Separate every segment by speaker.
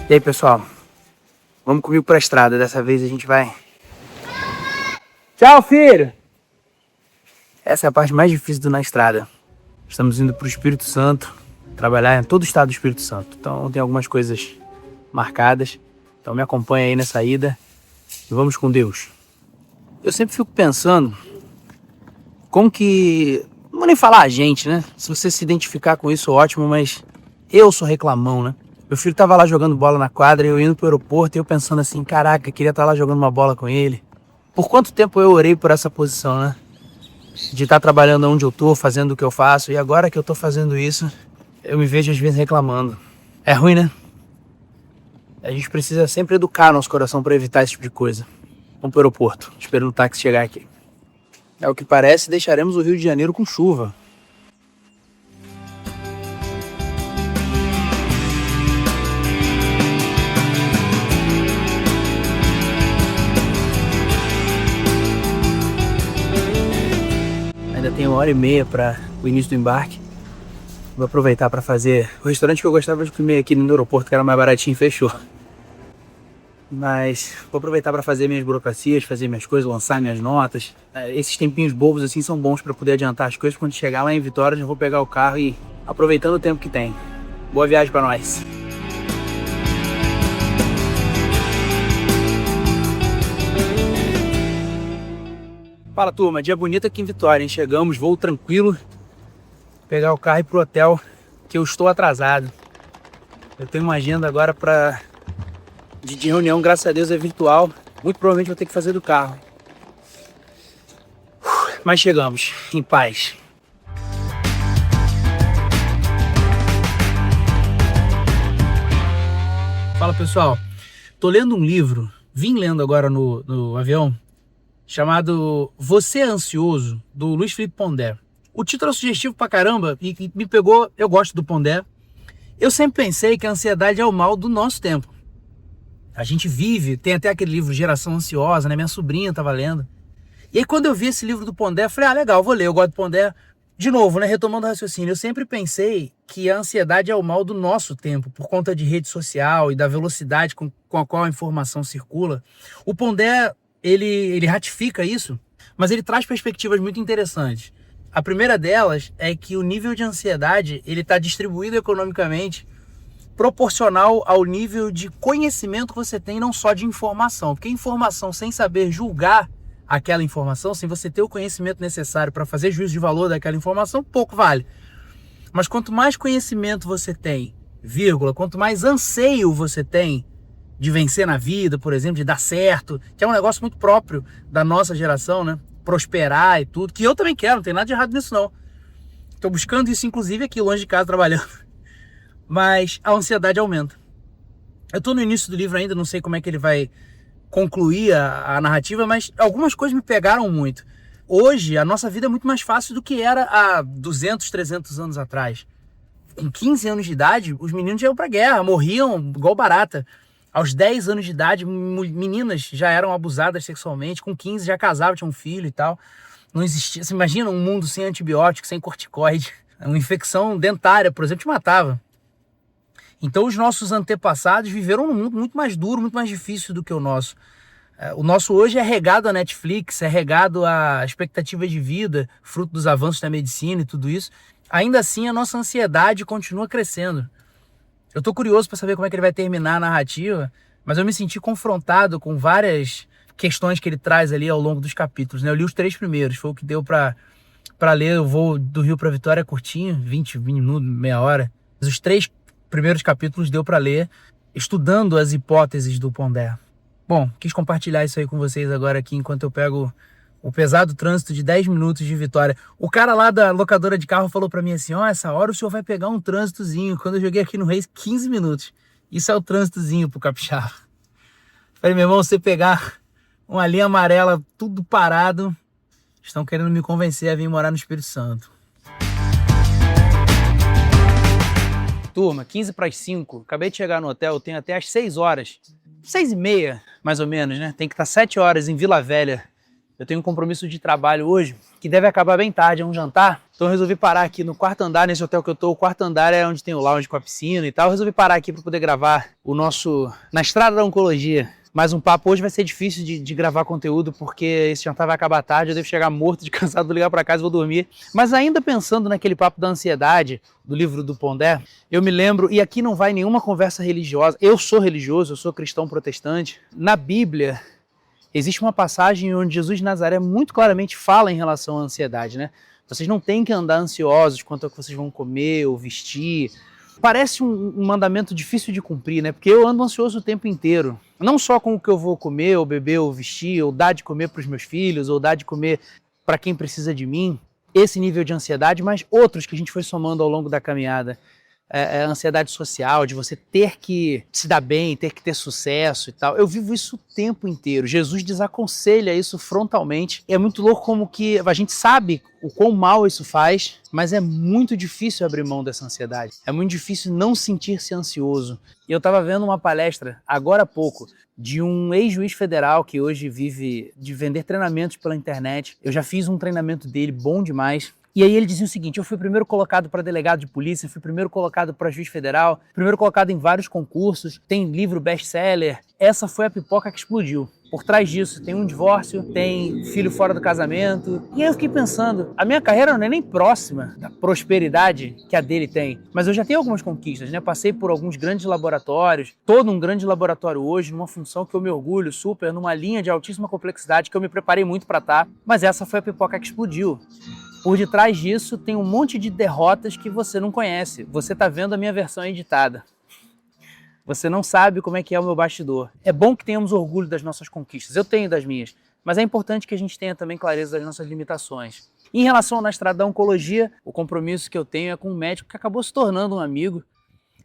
Speaker 1: E aí, pessoal? Vamos comigo pra estrada. Dessa vez a gente vai... Tchau, filho! Essa é a parte mais difícil na estrada. Estamos indo pro Espírito Santo, trabalhar em todo o estado do Espírito Santo. Então tem algumas coisas marcadas. Então me acompanha aí nessa ida e vamos com Deus. Eu sempre fico pensando como que... Não vou nem falar a gente, né? Se você se identificar com isso, ótimo, mas eu sou reclamão, né? Meu filho tava lá jogando bola na quadra, eu indo pro aeroporto e eu pensando assim, caraca, queria estar lá jogando uma bola com ele. Por quanto tempo eu orei por essa posição, né? De estar trabalhando onde eu tô, fazendo o que eu faço, e agora que eu tô fazendo isso, eu me vejo às vezes reclamando. É ruim, né? A gente precisa sempre educar nosso coração para evitar esse tipo de coisa. Vamos pro aeroporto, esperando o táxi chegar aqui. É o que parece, deixaremos o Rio de Janeiro com chuva. Ainda tem 1h30 para o início do embarque. Vou aproveitar para fazer... O restaurante que eu gostava de comer aqui no aeroporto, que era mais baratinho, fechou. Mas vou aproveitar para fazer minhas burocracias, fazer minhas coisas, lançar minhas notas. Esses tempinhos bobos assim são bons para poder adiantar as coisas. Quando chegar lá em Vitória, já vou pegar o carro e aproveitando o tempo que tem. Boa viagem para nós! Fala, turma, dia bonito aqui em Vitória, hein? Chegamos, voo tranquilo. Pegar o carro e ir pro hotel, que eu estou atrasado. Eu tenho uma agenda agora de reunião, graças a Deus é virtual. Muito provavelmente vou ter que fazer do carro. Mas chegamos, em paz. Fala, pessoal. Tô lendo um livro, vim lendo agora no avião, chamado Você é Ansioso, do Luiz Felipe Pondé. O título é sugestivo pra caramba e me pegou. Eu gosto do Pondé. Eu sempre pensei que a ansiedade é o mal do nosso tempo. A gente vive, tem até aquele livro Geração Ansiosa, né? Minha sobrinha tava lendo. E aí quando eu vi esse livro do Pondé, eu falei, legal, vou ler, eu gosto do Pondé. De novo, né? Retomando o raciocínio, eu sempre pensei que a ansiedade é o mal do nosso tempo, por conta de rede social e da velocidade com a qual a informação circula. O Pondé, ele ratifica isso, mas ele traz perspectivas muito interessantes. A primeira delas é que o nível de ansiedade ele está distribuído economicamente proporcional ao nível de conhecimento que você tem, não só de informação. Porque informação sem saber julgar aquela informação, sem você ter o conhecimento necessário para fazer juízo de valor daquela informação, pouco vale. Mas quanto mais conhecimento você tem, quanto mais anseio você tem de vencer na vida, por exemplo, de dar certo, que é um negócio muito próprio da nossa geração, né? Prosperar e tudo, que eu também quero, não tem nada de errado nisso não. Estou buscando isso, inclusive, aqui longe de casa, trabalhando. Mas a ansiedade aumenta. Eu estou no início do livro ainda, não sei como é que ele vai concluir a narrativa, mas algumas coisas me pegaram muito. Hoje, a nossa vida é muito mais fácil do que era há 200, 300 anos atrás. Com 15 anos de idade, os meninos já iam pra guerra, morriam igual barata. Aos 10 anos de idade, meninas já eram abusadas sexualmente. Com 15 já casavam, tinham um filho e tal. Não existia. Você imagina um mundo sem antibiótico, sem corticoide. Uma infecção dentária, por exemplo, te matava. Então os nossos antepassados viveram num mundo muito mais duro, muito mais difícil do que o nosso. O nosso hoje é regado a Netflix, é regado a expectativa de vida, fruto dos avanços da medicina e tudo isso. Ainda assim, a nossa ansiedade continua crescendo. Eu tô curioso para saber como é que ele vai terminar a narrativa, mas eu me senti confrontado com várias questões que ele traz ali ao longo dos capítulos, né? Eu li os 3 primeiros, foi o que deu para ler. O voo do Rio para Vitória é curtinho, 20 minutos, meia hora. Mas os 3 primeiros capítulos deu para ler, estudando as hipóteses do Pondé. Bom, quis compartilhar isso aí com vocês agora aqui, enquanto eu pego o pesado trânsito de 10 minutos de Vitória. O cara lá da locadora de carro falou pra mim assim, essa hora o senhor vai pegar um trânsitozinho. Quando eu joguei aqui no Reis, 15 minutos. Isso é o trânsitozinho pro capixaba. Falei, meu irmão, você pegar uma linha amarela, tudo parado, estão querendo me convencer a vir morar no Espírito Santo. Turma, 15 para as 5. Acabei de chegar no hotel, tenho até às 6 horas. 6h30, mais ou menos, né? Tem que estar 7 horas em Vila Velha, Eu tenho um compromisso de trabalho hoje que deve acabar bem tarde, é um jantar. Então eu resolvi parar aqui no quarto andar, nesse hotel que eu tô. O quarto andar é onde tem o lounge com a piscina e tal. Eu resolvi parar aqui para poder gravar o nosso Na Estrada da Oncologia. Mais um papo. Hoje vai ser difícil de gravar conteúdo porque esse jantar vai acabar tarde, eu devo chegar morto de cansado, vou ligar para casa e vou dormir. Mas ainda pensando naquele papo da ansiedade do livro do Pondé, eu me lembro, e aqui não vai nenhuma conversa religiosa, eu sou religioso, eu sou cristão protestante. Na Bíblia existe uma passagem onde Jesus de Nazaré muito claramente fala em relação à ansiedade, né? Vocês não têm que andar ansiosos quanto ao que vocês vão comer ou vestir. Parece um mandamento difícil de cumprir, né? Porque eu ando ansioso o tempo inteiro. Não só com o que eu vou comer, ou beber, ou vestir, ou dar de comer para os meus filhos, ou dar de comer para quem precisa de mim. Esse nível de ansiedade, mas outros que a gente foi somando ao longo da caminhada. A ansiedade social, de você ter que se dar bem, ter que ter sucesso e tal. Eu vivo isso o tempo inteiro. Jesus desaconselha isso frontalmente. É muito louco como que a gente sabe o quão mal isso faz, mas é muito difícil abrir mão dessa ansiedade. É muito difícil não sentir-se ansioso. E eu estava vendo uma palestra, agora há pouco, de um ex-juiz federal que hoje vive de vender treinamentos pela internet. Eu já fiz um treinamento dele, bom demais. E aí ele dizia o seguinte: eu fui primeiro colocado para delegado de polícia, fui primeiro colocado para juiz federal, primeiro colocado em vários concursos, tem livro best-seller. Essa foi a pipoca que explodiu. Por trás disso tem um divórcio, tem filho fora do casamento. E aí eu fiquei pensando, a minha carreira não é nem próxima da prosperidade que a dele tem, mas eu já tenho algumas conquistas, né? Passei por alguns grandes laboratórios, todo um grande laboratório hoje, numa função que eu me orgulho super, numa linha de altíssima complexidade que eu me preparei muito para estar, mas essa foi a pipoca que explodiu. Por detrás disso tem um monte de derrotas que você não conhece. Você está vendo a minha versão editada. Você não sabe como é que é o meu bastidor. É bom que tenhamos orgulho das nossas conquistas. Eu tenho das minhas. Mas é importante que a gente tenha também clareza das nossas limitações. Em relação ao Na Estrada da Oncologia, o compromisso que eu tenho é com um médico que acabou se tornando um amigo.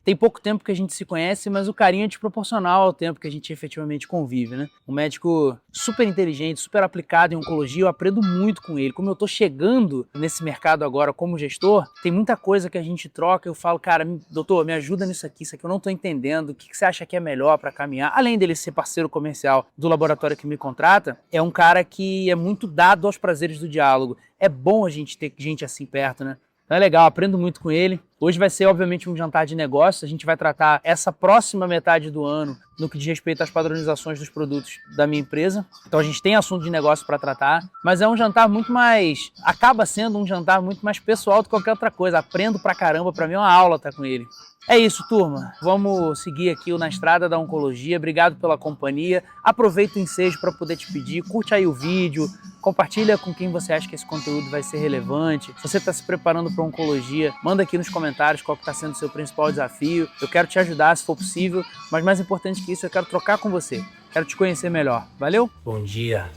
Speaker 1: Tem pouco tempo que a gente se conhece, mas o carinho é desproporcional ao tempo que a gente efetivamente convive, né? Um médico super inteligente, super aplicado em oncologia, eu aprendo muito com ele. Como eu tô chegando nesse mercado agora como gestor, tem muita coisa que a gente troca. Eu falo, cara, doutor, me ajuda nisso aqui eu não tô entendendo. O que você acha que é melhor para caminhar? Além dele ser parceiro comercial do laboratório que me contrata, é um cara que é muito dado aos prazeres do diálogo. É bom a gente ter gente assim perto, né? Então é legal, aprendo muito com ele. Hoje vai ser, obviamente, um jantar de negócios. A gente vai tratar essa próxima metade do ano no que diz respeito às padronizações dos produtos da minha empresa. Então a gente tem assunto de negócio para tratar, mas é um jantar muito mais... acaba sendo um jantar muito mais pessoal do que qualquer outra coisa. Aprendo pra caramba, pra mim é uma aula estar com ele. É isso, turma. Vamos seguir aqui o Na Estrada da Oncologia. Obrigado pela companhia. Aproveita o ensejo para poder te pedir. Curte aí o vídeo. Compartilha com quem você acha que esse conteúdo vai ser relevante. Se você está se preparando para oncologia, manda aqui nos comentários qual está sendo o seu principal desafio. Eu quero te ajudar se for possível, mas mais importante que isso, eu quero trocar com você. Quero te conhecer melhor. Valeu?
Speaker 2: Bom dia.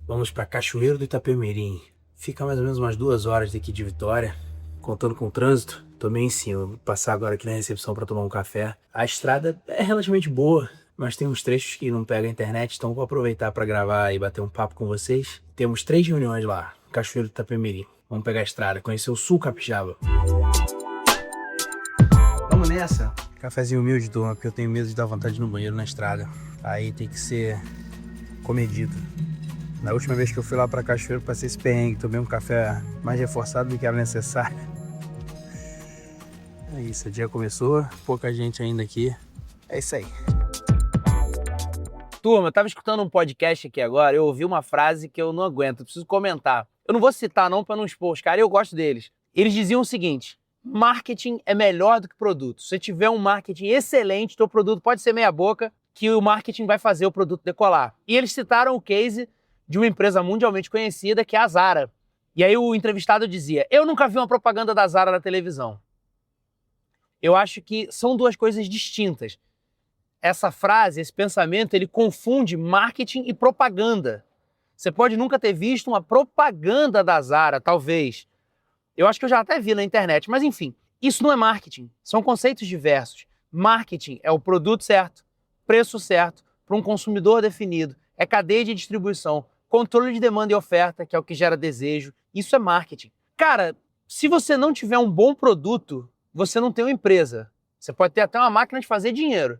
Speaker 2: Vamos para Cachoeiro do Itapemirim. Fica mais ou menos umas 2 horas daqui de Vitória. Contando com o trânsito, tô meio em cima. Vou passar agora aqui na recepção para tomar um café. A estrada é relativamente boa, mas tem uns trechos que não pega a internet, então vou aproveitar para gravar e bater um papo com vocês. Temos 3 reuniões lá, Cachoeiro do Itapemirim. Vamos pegar a estrada, conhecer o sul capixaba. Vamos nessa? Cafezinho humilde, turma, porque eu tenho medo de dar vontade no banheiro na estrada. Aí tem que ser comedido. Na última vez que eu fui lá pra Cachoeiro, passei esse perrengue, tomei um café mais reforçado do que era necessário. É isso, o dia começou, pouca gente ainda aqui. É isso aí.
Speaker 1: Turma, eu tava escutando um podcast aqui agora, eu ouvi uma frase que eu não aguento, eu preciso comentar. Eu não vou citar não pra não expor os caras, eu gosto deles. Eles diziam o seguinte: marketing é melhor do que produto. Se você tiver um marketing excelente, teu produto pode ser meia boca, que o marketing vai fazer o produto decolar. E eles citaram o case de uma empresa mundialmente conhecida, que é a Zara. E aí o entrevistado dizia: eu nunca vi uma propaganda da Zara na televisão. Eu acho que são duas coisas distintas. Essa frase, esse pensamento, ele confunde marketing e propaganda. Você pode nunca ter visto uma propaganda da Zara, talvez. Eu acho que eu já até vi na internet, mas enfim, isso não é marketing. São conceitos diversos. Marketing é o produto certo, preço certo, para um consumidor definido. É cadeia de distribuição, controle de demanda e oferta, que é o que gera desejo. Isso é marketing. Cara, se você não tiver um bom produto, você não tem uma empresa. Você pode ter até uma máquina de fazer dinheiro.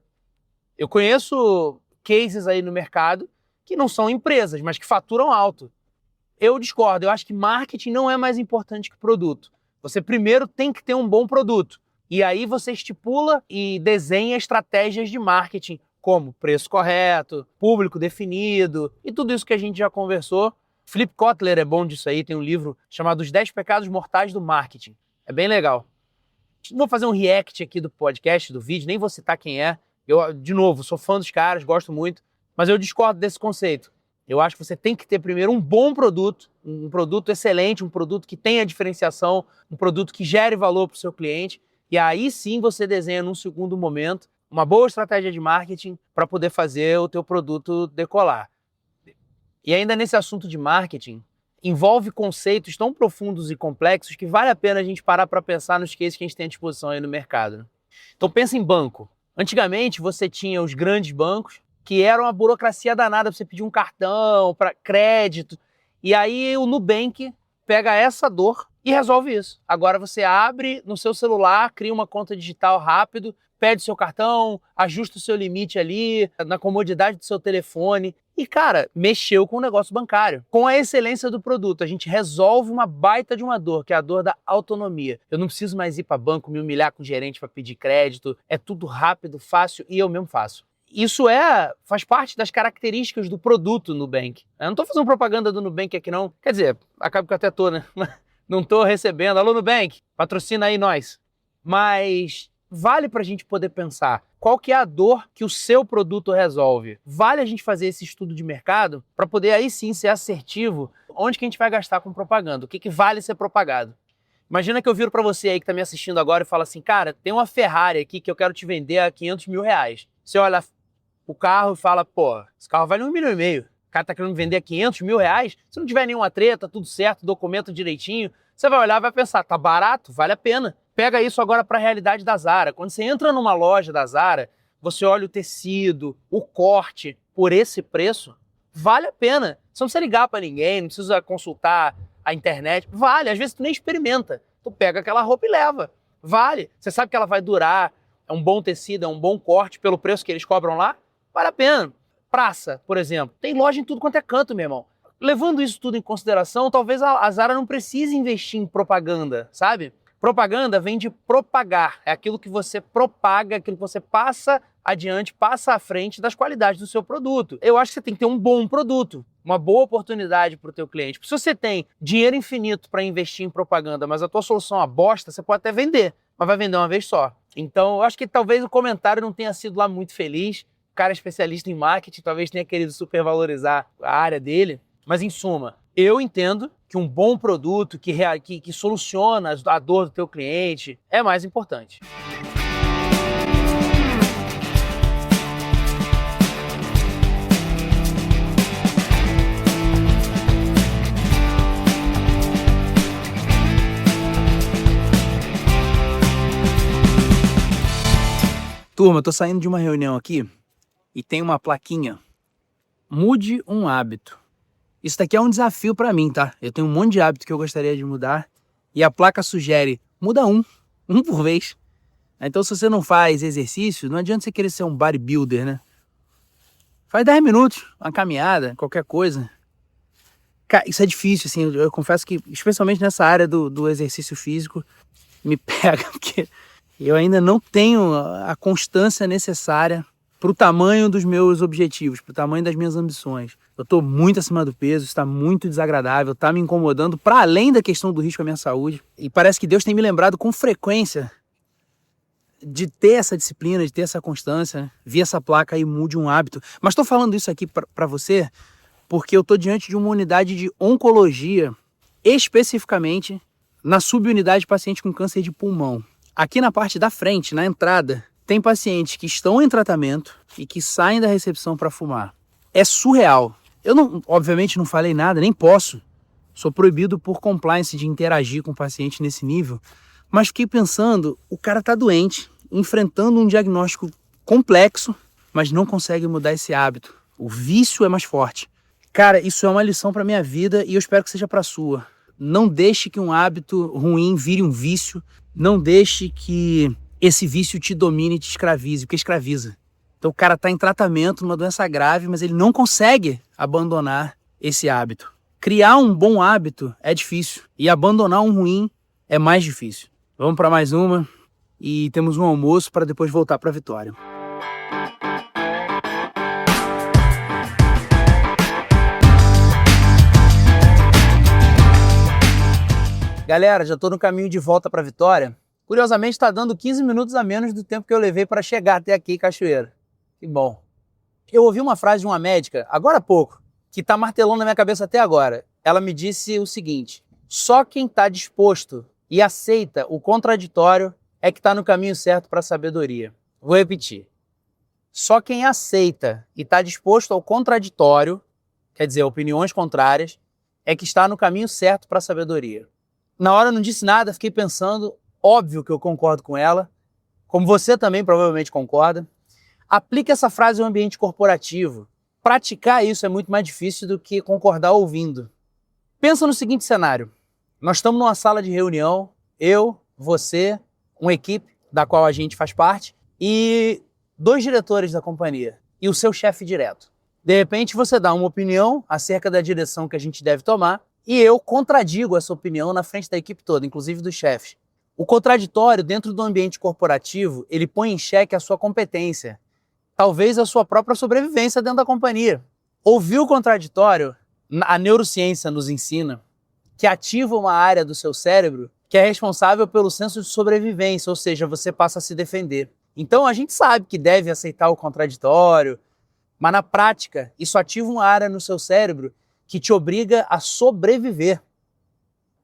Speaker 1: Eu conheço cases aí no mercado
Speaker 3: que não são empresas, mas que faturam alto. Eu discordo, eu acho que marketing não é mais importante que produto. Você primeiro tem que ter um bom produto. E aí você estipula e desenha estratégias de marketing, como preço correto, público definido e tudo isso que a gente já conversou. Philip Kotler é bom disso aí, tem um livro chamado Os 10 Pecados Mortais do Marketing. É bem legal. Não vou fazer um react aqui do podcast, do vídeo, nem vou citar quem é. Eu, de novo, sou fã dos caras, gosto muito, mas eu discordo desse conceito. Eu acho que você tem que ter primeiro um bom produto, um produto excelente, um produto que tenha diferenciação, um produto que gere valor para o seu cliente, e aí sim você desenha num segundo momento uma boa estratégia de marketing para poder fazer o teu produto decolar. E ainda nesse assunto de marketing, envolve conceitos tão profundos e complexos que vale a pena a gente parar para pensar nos cases que a gente tem à disposição aí no mercado. Então pensa em banco. Antigamente você tinha os grandes bancos, que eram uma burocracia danada para você pedir um cartão, para crédito. E aí o Nubank pega essa dor e resolve isso. Agora você abre no seu celular, cria uma conta digital rápido, pede seu cartão, ajusta o seu limite ali, na comodidade do seu telefone. E, cara, mexeu com o negócio bancário. Com a excelência do produto, a gente resolve uma baita de uma dor, que é a dor da autonomia. Eu não preciso mais ir para banco, me humilhar com o gerente para pedir crédito. É tudo rápido, fácil e eu mesmo faço. Isso faz parte das características do produto Nubank. Eu não estou fazendo propaganda do Nubank aqui não. Quer dizer, acaba que eu até estou, né? Não estou recebendo. Alô Nubank, patrocina aí nós. Mas vale para a gente poder pensar qual que é a dor que o seu produto resolve. Vale a gente fazer esse estudo de mercado para poder aí sim ser assertivo onde que a gente vai gastar com propaganda, o que vale ser propagado. Imagina que eu viro para você aí que está me assistindo agora e falo assim, cara, tem uma Ferrari aqui que eu quero te vender a 500 mil reais. Você olha o carro e fala, pô, esse carro vale 1,5 milhão. O cara tá querendo vender a 500 mil reais, se não tiver nenhuma treta, tudo certo, documento direitinho, você vai olhar e vai pensar, tá barato, vale a pena. Pega isso agora para a realidade da Zara. Quando você entra numa loja da Zara, você olha o tecido, o corte, por esse preço, vale a pena. Você não precisa ligar para ninguém, não precisa consultar a internet. Vale, às vezes tu nem experimenta. Tu pega aquela roupa e leva. Vale. Você sabe que ela vai durar, é um bom tecido, é um bom corte pelo preço que eles cobram lá, vale a pena. Praça, por exemplo, tem loja em tudo quanto é canto, meu irmão. Levando isso tudo em consideração, talvez a Zara não precise investir em propaganda, sabe? Propaganda vem de propagar, é aquilo que você propaga, aquilo que você passa adiante, passa à frente das qualidades do seu produto. Eu acho que você tem que ter um bom produto, uma boa oportunidade para o teu cliente. Se você tem dinheiro infinito para investir em propaganda, mas a tua solução é uma bosta, você pode até vender, mas vai vender uma vez só. Então, eu acho que talvez o comentário não tenha sido lá muito feliz. O cara é especialista em marketing, talvez tenha querido supervalorizar a área dele, mas em suma, eu entendo que um bom produto que soluciona a dor do teu cliente é mais importante.
Speaker 1: Turma, tô saindo de uma reunião aqui e tem uma plaquinha. Mude um hábito. Isso daqui é um desafio para mim, tá? Eu tenho um monte de hábito que eu gostaria de mudar e a placa sugere, muda um por vez. Então se você não faz exercício, não adianta você querer ser um bodybuilder, né? Faz 10 minutos, uma caminhada, qualquer coisa. Cara, isso é difícil, assim, eu confesso que, especialmente nessa área do exercício físico, me pega, porque eu ainda não tenho a constância necessária para o tamanho dos meus objetivos, para o tamanho das minhas ambições. Eu estou muito acima do peso, está muito desagradável, está me incomodando, para além da questão do risco à minha saúde. E parece que Deus tem me lembrado com frequência de ter essa disciplina, de ter essa constância, né? Vi essa placa aí, mude um hábito. Mas estou falando isso aqui para você porque eu estou diante de uma unidade de oncologia, especificamente na subunidade de paciente com câncer de pulmão. Aqui na parte da frente, na entrada, tem pacientes que estão em tratamento e que saem da recepção para fumar. É surreal. Eu obviamente não falei nada, nem posso. Sou proibido por compliance de interagir com o paciente nesse nível. Mas fiquei pensando, o cara está doente, enfrentando um diagnóstico complexo, mas não consegue mudar esse hábito. O vício é mais forte. Cara, isso é uma lição para minha vida e eu espero que seja para a sua. Não deixe que um hábito ruim vire um vício. Não deixe que esse vício te domine e te escravize, porque escraviza. Então o cara está em tratamento, numa doença grave, mas ele não consegue abandonar esse hábito. Criar um bom hábito é difícil e abandonar um ruim é mais difícil. Vamos para mais uma e temos um almoço para depois voltar para a Vitória. Galera, já estou no caminho de volta para a Vitória. Curiosamente, está dando 15 minutos a menos do tempo que eu levei para chegar até aqui em Cachoeira. Que bom. Eu ouvi uma frase de uma médica, agora há pouco, que está martelando na minha cabeça até agora. Ela me disse o seguinte: só quem está disposto e aceita o contraditório é que está no caminho certo para a sabedoria. Vou repetir. Só quem aceita e está disposto ao contraditório, quer dizer, opiniões contrárias, é que está no caminho certo para a sabedoria. Na hora eu não disse nada, fiquei pensando, óbvio que eu concordo com ela, como você também provavelmente concorda. Aplique essa frase ao ambiente corporativo. Praticar isso é muito mais difícil do que concordar ouvindo. Pensa no seguinte cenário. Nós estamos numa sala de reunião, eu, você, uma equipe da qual a gente faz parte e 2 diretores da companhia e o seu chefe direto. De repente você dá uma opinião acerca da direção que a gente deve tomar e eu contradigo essa opinião na frente da equipe toda, inclusive dos chefes. O contraditório dentro do ambiente corporativo, ele põe em xeque a sua competência, talvez a sua própria sobrevivência dentro da companhia. Ouvir o contraditório, a neurociência nos ensina que ativa uma área do seu cérebro que é responsável pelo senso de sobrevivência, ou seja, você passa a se defender. Então a gente sabe que deve aceitar o contraditório, mas na prática isso ativa uma área no seu cérebro que te obriga a sobreviver.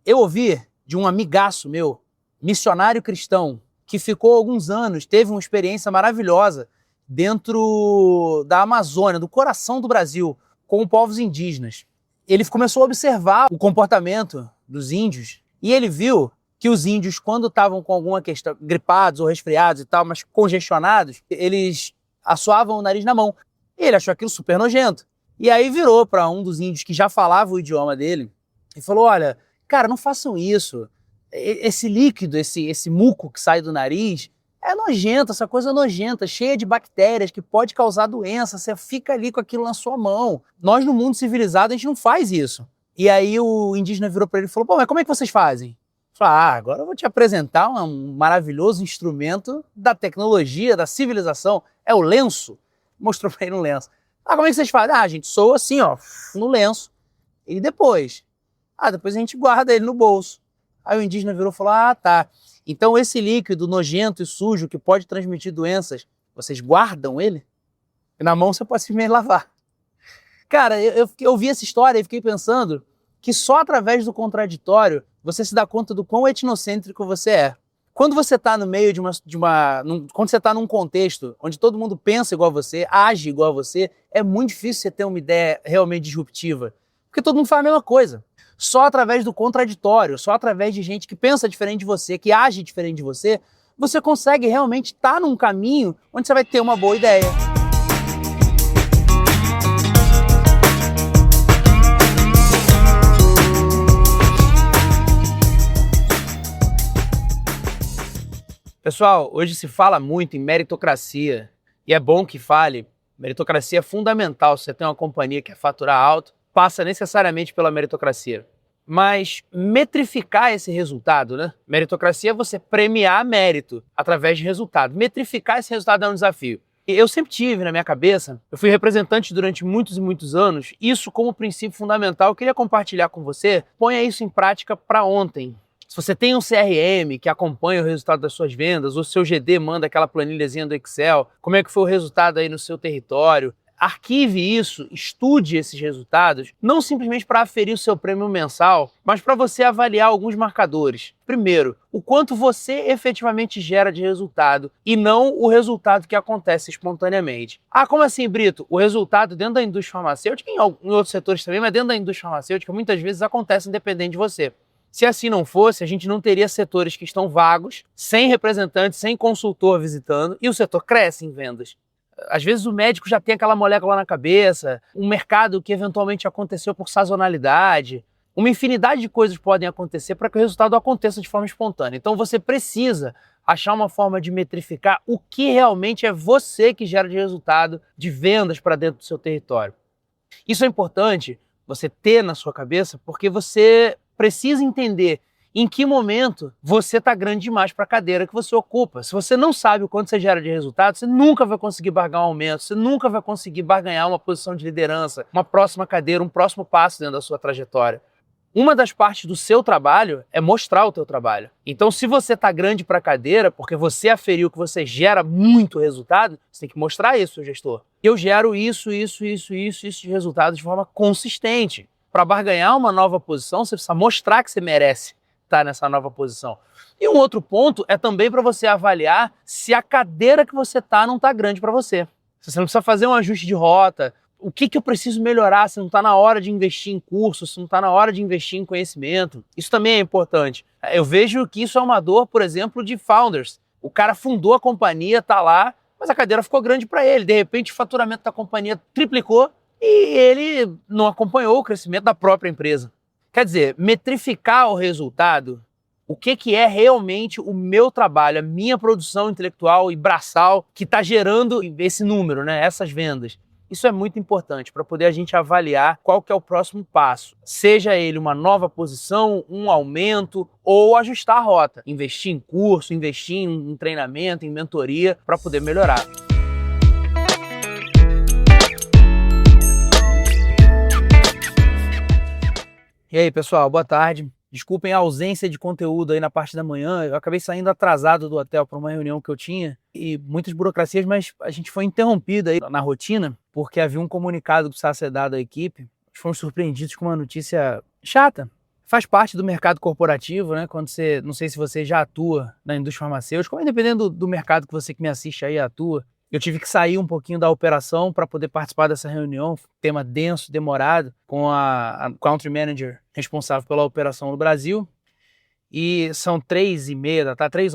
Speaker 1: Eu ouvi de um amigaço meu, missionário cristão, que ficou alguns anos, teve uma experiência maravilhosa dentro da Amazônia, do coração do Brasil, com povos indígenas. Ele começou a observar o comportamento dos índios e ele viu que os índios, quando estavam com alguma questão, gripados ou resfriados e tal, mas congestionados, eles assoavam o nariz na mão. E ele achou aquilo super nojento. E aí virou para um dos índios que já falava o idioma dele e falou: olha, cara, não façam isso. Esse líquido, esse muco que sai do nariz é nojento, essa coisa nojenta, cheia de bactérias que pode causar doença, você fica ali com aquilo na sua mão. Nós no mundo civilizado a gente não faz isso. E aí o indígena virou para ele e falou: pô, mas como é que vocês fazem? Falou: agora eu vou te apresentar um maravilhoso instrumento da tecnologia, da civilização, é o lenço. Mostrou para ele um lenço. Como é que vocês fazem? A gente soa assim, ó, no lenço. E depois? Depois a gente guarda ele no bolso. Aí o indígena virou e falou: tá. Então esse líquido nojento e sujo que pode transmitir doenças, vocês guardam ele? E na mão você pode simplesmente lavar. Cara, eu ouvi essa história e fiquei pensando que só através do contraditório você se dá conta do quão etnocêntrico você é. Quando você está no meio quando você está num contexto onde todo mundo pensa igual a você, age igual a você, é muito difícil você ter uma ideia realmente disruptiva. Porque todo mundo faz a mesma coisa. Só através do contraditório, só através de gente que pensa diferente de você, que age diferente de você, você consegue realmente estar num caminho onde você vai ter uma boa ideia. Pessoal, hoje se fala muito em meritocracia e é bom que fale. Meritocracia é fundamental. Se você tem uma companhia que quer faturar alto, passa necessariamente pela meritocracia. Mas metrificar esse resultado, né? Meritocracia é você premiar mérito através de resultado. Metrificar esse resultado é um desafio. Eu sempre tive na minha cabeça, eu fui representante durante muitos e muitos anos, isso como princípio fundamental, eu queria compartilhar com você. Ponha isso em prática para ontem. Se você tem um CRM que acompanha o resultado das suas vendas, ou seu GD manda aquela planilhazinha do Excel, como é que foi o resultado aí no seu território, arquive isso, estude esses resultados, não simplesmente para aferir o seu prêmio mensal, mas para você avaliar alguns marcadores. Primeiro, o quanto você efetivamente gera de resultado e não o resultado que acontece espontaneamente. Como assim, Brito? O resultado dentro da indústria farmacêutica, em outros setores também, mas dentro da indústria farmacêutica, muitas vezes acontece independente de você. Se assim não fosse, a gente não teria setores que estão vagos, sem representante, sem consultor visitando, e o setor cresce em vendas. Às vezes o médico já tem aquela molécula na cabeça, um mercado que eventualmente aconteceu por sazonalidade,
Speaker 3: Uma infinidade de coisas podem acontecer para que o resultado aconteça de forma espontânea. Então você precisa achar uma forma de metrificar o que realmente é você que gera de resultado de vendas para dentro do seu território. Isso é importante você ter na sua cabeça porque você precisa entender em que momento você está grande demais para a cadeira que você ocupa. Se você não sabe o quanto você gera de resultado, você nunca vai conseguir barganhar um aumento, você nunca vai conseguir barganhar uma posição de liderança, uma próxima cadeira, um próximo passo dentro da sua trajetória. Uma das partes do seu trabalho é mostrar o teu trabalho. Então, se você está grande para a cadeira, porque você aferiu que você gera muito resultado, você tem que mostrar isso, seu gestor. Eu gero isso de resultado de forma consistente. Para barganhar uma nova posição, você precisa mostrar que você merece estar nessa nova posição. E um outro ponto é também para você avaliar se a cadeira que você está não está grande para você. Se você não precisa fazer um ajuste de rota, o que eu preciso melhorar, se não está na hora de investir em curso, se não está na hora de investir em conhecimento. Isso também é importante. Eu vejo que isso é uma dor, por exemplo, de founders. O cara fundou a companhia, está lá, mas a cadeira ficou grande para ele. De repente, o faturamento da companhia triplicou e ele não acompanhou o crescimento da própria empresa. Quer dizer, metrificar o resultado, o que é realmente o meu trabalho, a minha produção intelectual e braçal que está gerando esse número, né, essas vendas. Isso é muito importante para poder a gente avaliar qual que é o próximo passo. Seja ele uma nova posição, um aumento ou ajustar a rota. Investir em curso, investir em treinamento, em mentoria para poder melhorar. E aí, pessoal, boa tarde. Desculpem a ausência de conteúdo aí na parte da manhã. Eu acabei saindo atrasado do hotel para uma reunião que eu tinha e muitas burocracias, mas a gente foi interrompido aí na rotina porque havia um comunicado que precisava ser dado à equipe. Fomos surpreendidos com uma notícia chata. Faz parte do mercado corporativo, né? Quando você, não sei se você já atua na indústria farmacêutica, ou dependendo do mercado que você que me assiste aí atua. Eu tive que sair um pouquinho da operação para poder participar dessa reunião, tema denso, demorado, com a Country Manager responsável pela operação no Brasil. E são 3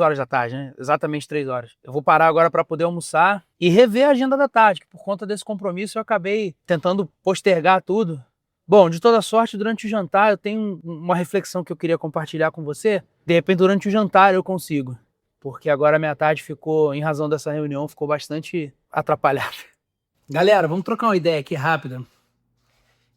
Speaker 3: horas da tarde, né? Exatamente 3 horas. Eu vou parar agora para poder almoçar e rever a agenda da tarde, que por conta desse compromisso eu acabei tentando postergar tudo. Bom, de toda sorte, durante o jantar eu tenho uma reflexão que eu queria compartilhar com você. De repente, durante o jantar eu consigo. Porque agora a minha tarde ficou, em razão dessa reunião, ficou bastante atrapalhada. Galera, vamos trocar uma ideia aqui rápida.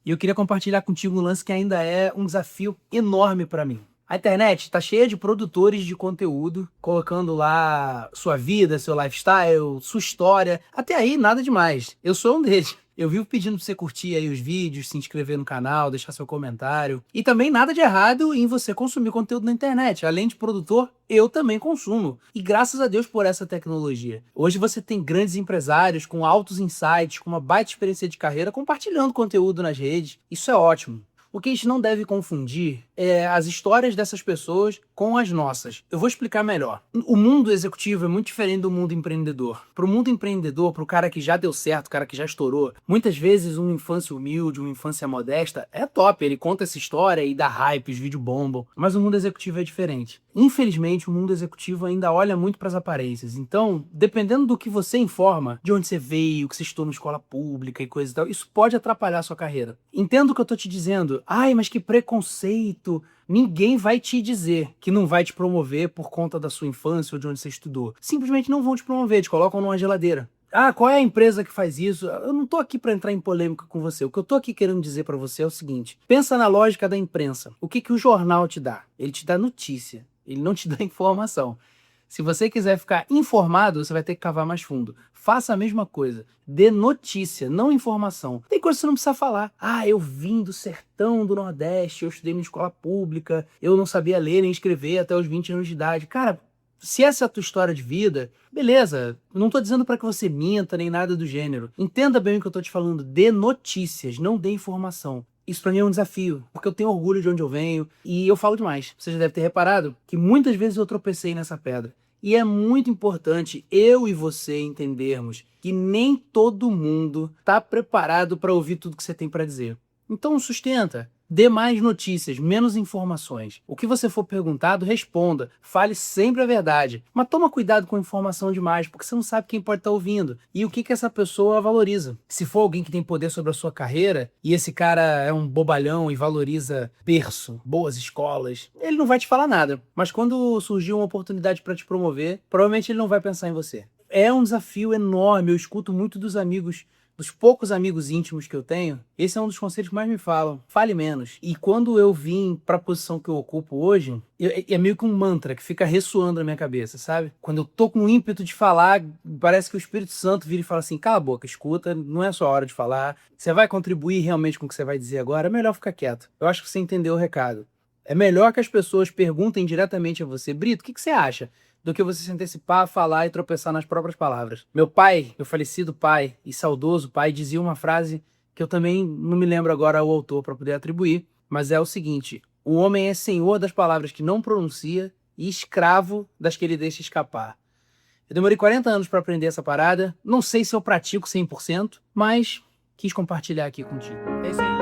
Speaker 3: E eu queria compartilhar contigo um lance que ainda é um desafio enorme para mim. A internet está cheia de produtores de conteúdo, colocando lá sua vida, seu lifestyle, sua história. Até aí, nada demais. Eu sou um deles. Eu vivo pedindo pra você curtir aí os vídeos, se inscrever no canal, deixar seu comentário. E também nada de errado em você consumir conteúdo na internet. Além de produtor, eu também consumo. E graças a Deus por essa tecnologia. Hoje você tem grandes empresários com altos insights, com uma baita experiência de carreira, compartilhando conteúdo nas redes. Isso é ótimo. O que a gente não deve confundir é as histórias dessas pessoas com as nossas. Eu vou explicar melhor. O mundo executivo é muito diferente do mundo empreendedor. Para o mundo empreendedor, para o cara que já deu certo, o cara que já estourou, muitas vezes uma infância humilde, uma infância modesta, é top. Ele conta essa história e dá hype, os vídeos bombam. Mas o mundo executivo é diferente. Infelizmente, o mundo executivo ainda olha muito para as aparências. Então, dependendo do que você informa, de onde você veio, que você estudou na escola pública e coisa e tal, isso pode atrapalhar a sua carreira. Entenda o que eu tô te dizendo. Ai, mas que preconceito. Ninguém vai te dizer que não vai te promover por conta da sua infância ou de onde você estudou. Simplesmente não vão te promover, te colocam numa geladeira. Ah, qual é a empresa que faz isso? Eu não tô aqui para entrar em polêmica com você. O que eu tô aqui querendo dizer para você é o seguinte. Pensa na lógica da imprensa. O que o jornal te dá? Ele te dá notícia. Ele não te dá informação. Se você quiser ficar informado, você vai ter que cavar mais fundo. Faça a mesma coisa. Dê notícia, não informação. Tem coisa que você não precisa falar. Ah, eu vim do sertão do Nordeste, eu estudei na escola pública, eu não sabia ler nem escrever até os 20 anos de idade. Cara, se essa é a tua história de vida, beleza. Não tô dizendo para que você minta nem nada do gênero. Entenda bem o que eu tô te falando. Dê notícias, não dê informação. Isso pra mim é um desafio, porque eu tenho orgulho de onde eu venho e eu falo demais. Você já deve ter reparado que muitas vezes eu tropecei nessa pedra. E é muito importante eu e você entendermos que nem todo mundo tá preparado para ouvir tudo que você tem para dizer. Então sustenta,
Speaker 1: Dê mais notícias, menos informações. O que você for perguntado, responda. Fale sempre a verdade. Mas toma cuidado com informação demais, porque você não sabe quem pode estar ouvindo e o que essa pessoa valoriza. Se for alguém que tem poder sobre a sua carreira e esse cara é um bobalhão e valoriza berço, boas escolas, ele não vai te falar nada. Mas quando surgir uma oportunidade para te promover, provavelmente ele não vai pensar em você. É um desafio enorme. Eu escuto muito dos amigos, dos poucos amigos íntimos que eu tenho, esse é um dos conselhos que mais me falam. Fale menos. E quando eu vim para a posição que eu ocupo hoje, é meio que um mantra que fica ressoando na minha cabeça, sabe? Quando eu tô com o ímpeto de falar, parece que o Espírito Santo vira e fala assim, cala a boca, escuta, não é só a hora de falar. Você vai contribuir realmente com o que você vai dizer agora? É melhor ficar quieto. Eu acho que você entendeu o recado. É melhor que as pessoas perguntem diretamente a você, Brito, o que você acha? Do que você se antecipar, falar e tropeçar nas próprias palavras. Meu pai, meu falecido pai e saudoso pai, dizia uma frase que eu também não me lembro agora o autor para poder atribuir, mas é o seguinte: o homem é senhor das palavras que não pronuncia e escravo das que ele deixa escapar. Eu demorei 40 anos para aprender essa parada, não sei se eu pratico 100%, mas quis compartilhar aqui contigo. É isso aí.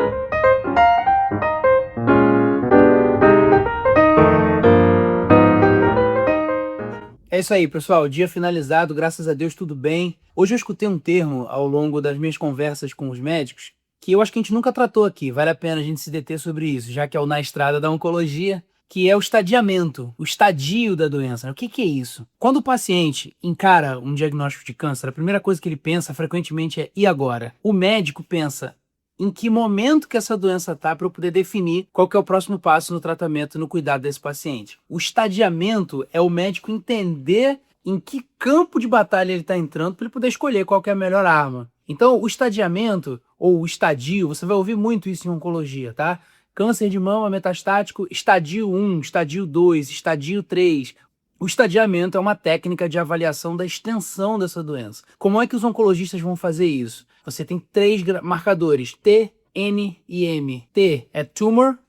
Speaker 1: É isso aí, pessoal. Dia finalizado, graças a Deus tudo bem. Hoje eu escutei um termo ao longo das minhas conversas com os médicos que eu acho que a gente nunca tratou aqui. Vale a pena a gente se deter sobre isso, já que é o Na Estrada da Oncologia, que é o estadiamento, o estadio da doença. O que é isso? Quando o paciente encara um diagnóstico de câncer, a primeira coisa que ele pensa frequentemente é e agora? O médico pensa em que momento que essa doença está para eu poder definir qual que é o próximo passo no tratamento e no cuidado desse paciente. O estadiamento é o médico entender em que campo de batalha ele está entrando para ele poder escolher qual que é a melhor arma. Então, o estadiamento, ou o estadio, você vai ouvir muito isso em oncologia, tá? Câncer de mama metastático, estadio 1, estadio 2, estadio 3... O estadiamento é uma técnica de avaliação da extensão dessa doença. Como é que os oncologistas vão fazer isso? Você tem 3 marcadores, T, N e M. T é tumor,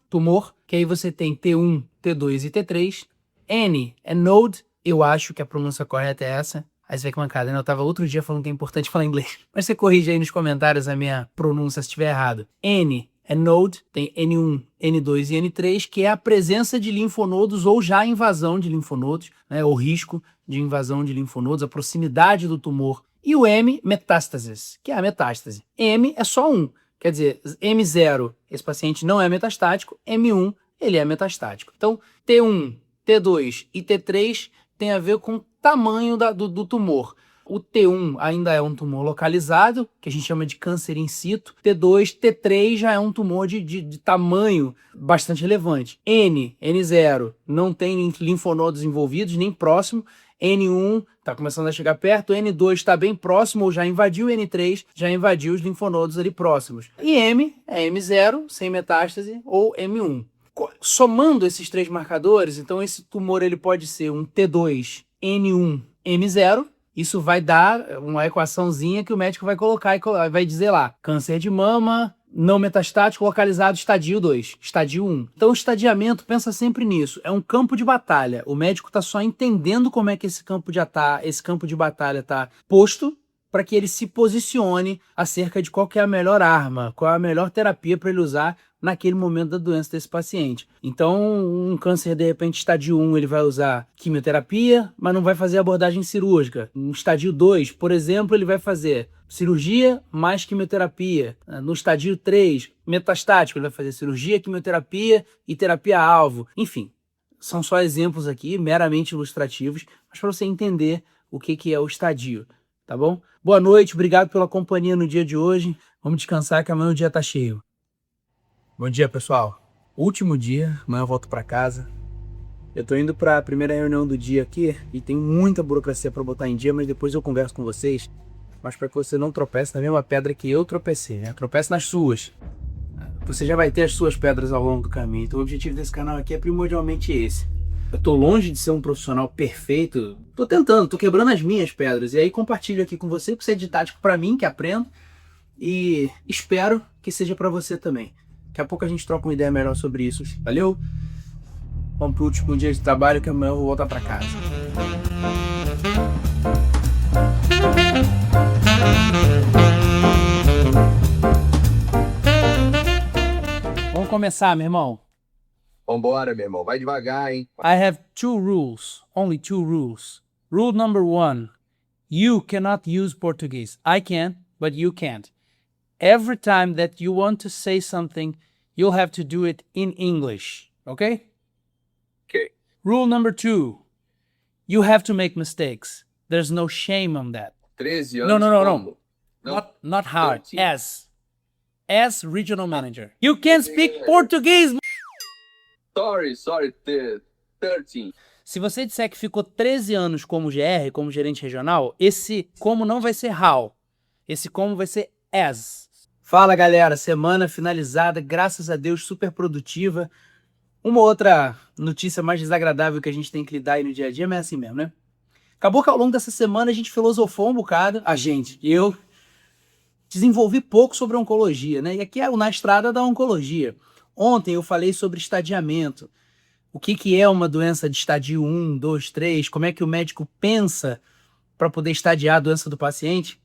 Speaker 1: que aí você tem T1, T2 e T3. N é node, eu acho que a pronúncia correta é essa. Aí você vê que mancada, né? Eu tava outro dia falando que é importante falar inglês. Mas você corrige aí nos comentários a minha pronúncia se estiver errado. N é node, tem N1, N2 e N3, que é a presença de linfonodos ou já a invasão de linfonodos, né, o risco de invasão de linfonodos, a proximidade do tumor. E o M, metástases, que é a metástase. M é só um, quer dizer, M0, esse paciente não é metastático, M1, ele é metastático. Então, T1, T2 e T3 tem a ver com o tamanho do tumor. O T1 ainda é um tumor localizado, que a gente chama de câncer in situ. T2, T3 já é um tumor de tamanho bastante relevante. N0, não tem linfonodos envolvidos, nem próximo. N1 está começando a chegar perto, N2 está bem próximo ou já invadiu, N3 já invadiu os linfonodos ali próximos. E M é M0, sem metástase, ou M1. Somando esses 3 marcadores, então esse tumor ele pode ser um T2, N1, M0, isso vai dar uma equaçãozinha que o médico vai colocar e vai dizer lá, câncer de mama, não metastático, localizado, estadio 2, estadio 1. Então o estadiamento, pensa sempre nisso, é um campo de batalha. O médico está só entendendo como é que esse campo de batalha está posto para que ele se posicione acerca de qual que é a melhor arma, qual é a melhor terapia para ele usar naquele momento da doença desse paciente. Então, um câncer, de repente, estádio 1, ele vai usar quimioterapia, mas não vai fazer abordagem cirúrgica. No estádio 2, por exemplo, ele vai fazer cirurgia mais quimioterapia. No estádio 3, metastático, ele vai fazer cirurgia, quimioterapia e terapia-alvo. Enfim, são só exemplos aqui, meramente ilustrativos, mas para você entender o que é o estadio, tá bom? Boa noite, obrigado pela companhia no dia de hoje. Vamos descansar que amanhã o dia tá cheio. Bom dia, pessoal. Último dia, amanhã eu volto para casa. Eu tô indo para a primeira reunião do dia aqui e tem muita burocracia para botar em dia, mas depois eu converso com vocês. Mas para que você não tropece na mesma pedra que eu tropecei, né? Tropece nas suas. Você já vai ter as suas pedras ao longo do caminho. Então o objetivo desse canal aqui é primordialmente esse. Eu tô longe de ser um profissional perfeito. Tô tentando, tô quebrando as minhas pedras. E aí compartilho aqui com você, porque isso é didático para mim, que aprendo. E espero que seja para você também. Daqui a pouco a gente troca uma ideia melhor sobre isso. Valeu? Vamos pro último dia de trabalho, que amanhã eu vou voltar para casa. Vamos começar, meu irmão.
Speaker 4: Vambora, meu irmão. Vai devagar, hein?
Speaker 1: I have two rules, only two rules. Rule number 1, you cannot use Portuguese. I can, but you can't. Every time that you want to say something, you'll have to do it in English, okay?
Speaker 4: Ok.
Speaker 1: Rule number 2, you have to make mistakes. There's no shame on that.
Speaker 4: 13
Speaker 1: No,
Speaker 4: anos.
Speaker 1: no, no,
Speaker 4: como?
Speaker 1: no. Not hard.
Speaker 4: 13.
Speaker 1: As regional manager. You can speak Portuguese.
Speaker 4: Sorry, 13.
Speaker 1: Se você disser que ficou 13 anos como GR, como gerente regional, esse como não vai ser how. Esse como vai ser as. Fala, galera. Semana finalizada, graças a Deus, super produtiva. Uma outra notícia mais desagradável que a gente tem que lidar aí no dia a dia, mas é assim mesmo, né? Acabou que ao longo dessa semana a gente filosofou um bocado. Eu desenvolvi pouco sobre oncologia, né? E aqui é o Na Estrada da Oncologia. Ontem eu falei sobre estadiamento. O que é uma doença de estadio 1, 2, 3, como é que o médico pensa para poder estadiar a doença do paciente.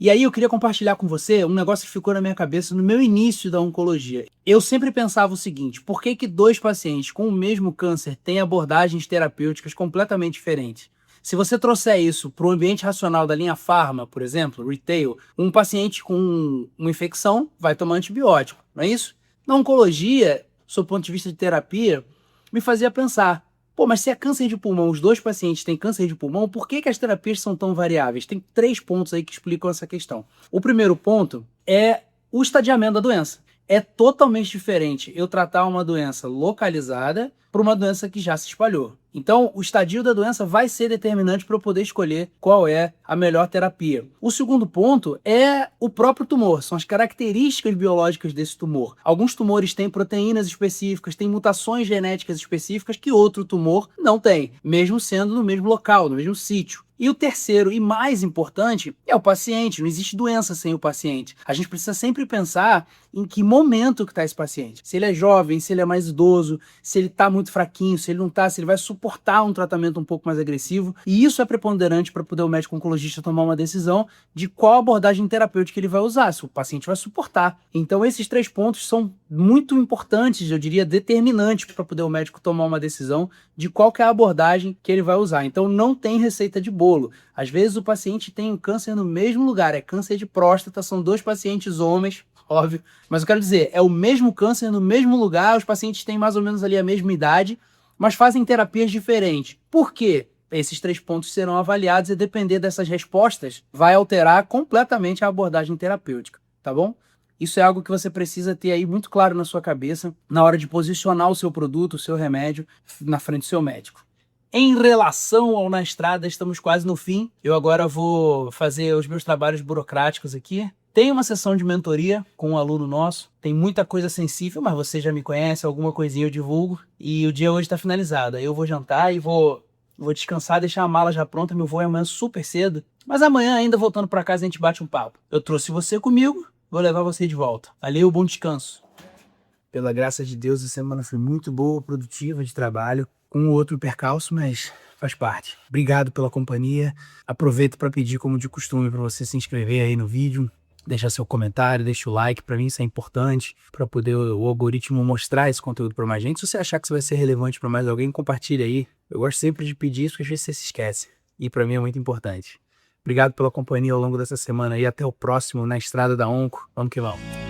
Speaker 1: E aí eu queria compartilhar com você um negócio que ficou na minha cabeça no meu início da oncologia. Eu sempre pensava o seguinte: por que dois pacientes com o mesmo câncer têm abordagens terapêuticas completamente diferentes? Se você trouxer isso para o ambiente racional da linha farma, por exemplo, retail, um paciente com uma infecção vai tomar antibiótico, não é isso? Na oncologia, sob o ponto de vista de terapia, me fazia pensar, pô, mas se é câncer de pulmão, os dois pacientes têm câncer de pulmão, por que as terapias são tão variáveis? Tem 3 pontos aí que explicam essa questão. O primeiro ponto é o estadiamento da doença. É totalmente diferente eu tratar uma doença localizada para uma doença que já se espalhou. Então, o estadio da doença vai ser determinante para eu poder escolher qual é a melhor terapia. O segundo ponto é o próprio tumor, são as características biológicas desse tumor. Alguns tumores têm proteínas específicas, têm mutações genéticas específicas que outro tumor não tem, mesmo sendo no mesmo local, no mesmo sítio. E o terceiro e mais importante é o paciente. Não existe doença sem o paciente. A gente precisa sempre pensar em que momento que está esse paciente. Se ele é jovem, se ele é mais idoso, se ele está muito fraquinho, se ele não está, se ele vai suportar um tratamento um pouco mais agressivo. E isso é preponderante para poder o médico oncologista tomar uma decisão de qual abordagem terapêutica ele vai usar, se o paciente vai suportar. Então esses 3 pontos são muito importantes, eu diria determinantes, para poder o médico tomar uma decisão de qual que é a abordagem que ele vai usar. Então não tem receita de bolo. Às vezes o paciente tem um câncer no mesmo lugar, é câncer de próstata, são 2 pacientes homens, óbvio, mas eu quero dizer, é o mesmo câncer no mesmo lugar, os pacientes têm mais ou menos ali a mesma idade, mas fazem terapias diferentes. Por quê? Esses 3 pontos serão avaliados e depender dessas respostas, vai alterar completamente a abordagem terapêutica, tá bom? Isso é algo que você precisa ter aí muito claro na sua cabeça na hora de posicionar o seu produto, o seu remédio na frente do seu médico. Em relação ao Na Estrada, estamos quase no fim. Eu agora vou fazer os meus trabalhos burocráticos aqui. Tem uma sessão de mentoria com um aluno nosso. Tem muita coisa sensível, mas você já me conhece, alguma coisinha eu divulgo. E o dia hoje está finalizado. Aí eu vou jantar e vou descansar, deixar a mala já pronta. Meu voo é amanhã super cedo. Mas amanhã, ainda voltando para casa, a gente bate um papo. Eu trouxe você comigo, vou levar você de volta. Valeu, bom descanso. Pela graça de Deus, a semana foi muito boa, produtiva de trabalho. Com outro percalço, mas faz parte. Obrigado pela companhia. Aproveito para pedir, como de costume, para você se inscrever aí no vídeo, deixar seu comentário, deixa o like, para mim isso é importante, para poder o algoritmo mostrar esse conteúdo para mais gente. Se você achar que isso vai ser relevante para mais alguém, compartilha aí. Eu gosto sempre de pedir isso, porque às vezes você se esquece. E para mim é muito importante. Obrigado pela companhia ao longo dessa semana e até o próximo Na Estrada da Onco. Vamos que vamos.